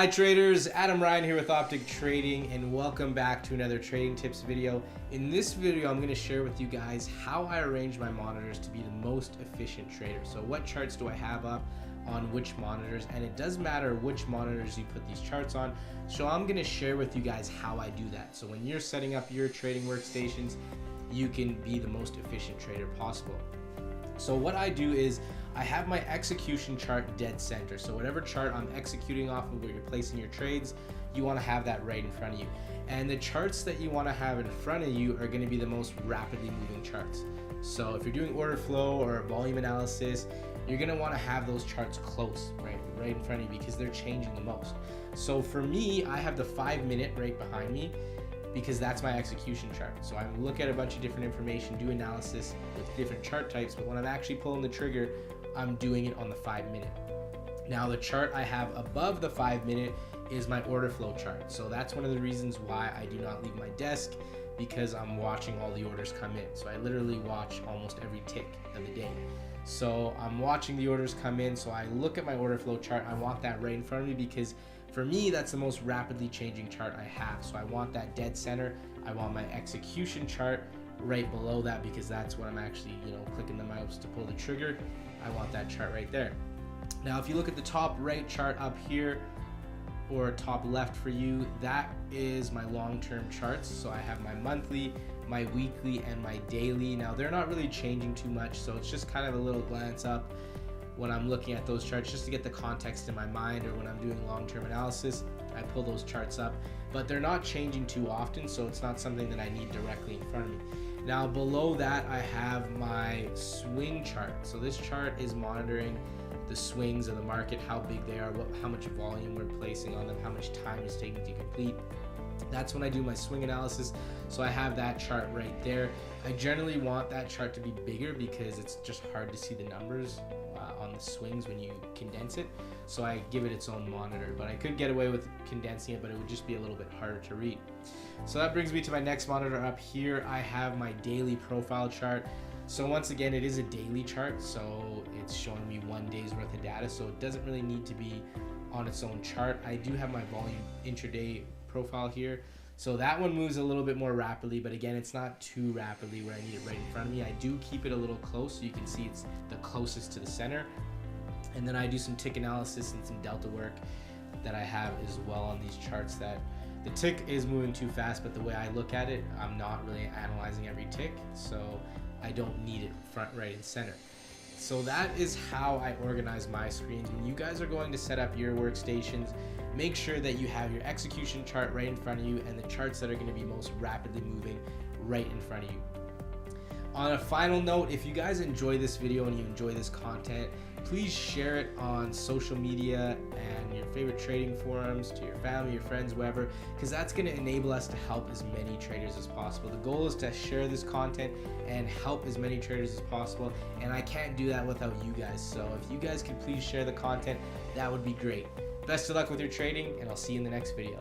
Hi traders, Adam Ryan here with Optic Trading, and welcome back to another trading tips video. In this video, I'm going to share with you guys how I arrange my monitors to be the most efficient trader. So what charts do I have up on which monitors, and it does matter which monitors you put these charts on. So I'm going to share with you guys how I do that. So when you're setting up your trading workstations, you can be the most efficient trader possible. So what I do is I have my execution chart dead center. So whatever chart I'm executing off of where you're placing your trades, you want to have that right in front of you. And the charts that you want to have in front of you are going to be the most rapidly moving charts. So if you're doing order flow or volume analysis, you're going to want to have those charts close, right in front of you, because they're changing the most. So for me, I have the 5-minute right behind me, because that's my execution chart. So I look at a bunch of different information, do analysis with different chart types, but when I'm actually pulling the trigger, I'm doing it on the 5-minute. Now the chart I have above the 5-minute is my order flow chart. So that's one of the reasons why I do not leave my desk, because I'm watching all the orders come in. So I literally watch almost every tick of the day. So I'm watching the orders come in, so I look at my order flow chart. I want that right in front of me, because for me, that's the most rapidly changing chart I have. So I want that dead center. I want my execution chart right below that, because that's when I'm actually, clicking the mouse to pull the trigger. I want that chart right there. Now, if you look at the top right chart up here, or top left for you, that is my long-term charts. So I have my monthly, my weekly, and my daily. Now they're not really changing too much, so it's just kind of a little glance up when I'm looking at those charts, just to get the context in my mind, or when I'm doing long-term analysis, I pull those charts up, but they're not changing too often, so it's not something that I need directly in front of me. Now below that, I have my swing chart. So this chart is monitoring the swings of the market, how big they are, how much volume we're placing on them, how much time it's taking to complete. That's when I do my swing analysis. So I have that chart right there. I generally want that chart to be bigger, because it's just hard to see the numbers on the swings when you condense it. So I give it its own monitor, but I could get away with condensing it, but it would just be a little bit harder to read. So that brings me to my next monitor up here. I have my daily profile chart. So once again, it is a daily chart, so it's showing me 1 day's worth of data, so it doesn't really need to be on its own chart. I do have my volume intraday profile here, so that one moves a little bit more rapidly, but again, it's not too rapidly where I need it right in front of me. I do keep it a little close, so you can see it's the closest to the center. And then I do some tick analysis and some delta work that I have as well on these charts. That the tick is moving too fast, but the way I look at it, I'm not really analyzing every tick, so I don't need it front, right, and center. So that is how I organize my screens. When you guys are going to set up your workstations, make sure that you have your execution chart right in front of you, and the charts that are going to be most rapidly moving right in front of you. On a final note, if you guys enjoy this video and you enjoy this content, please share it on social media and your favorite trading forums, to your family, your friends, wherever, because that's going to enable us to help as many traders as possible. The goal is to share this content and help as many traders as possible, and I can't do that without you guys. So if you guys can please share the content, that would be great. Best of luck with your trading, and I'll see you in the next video.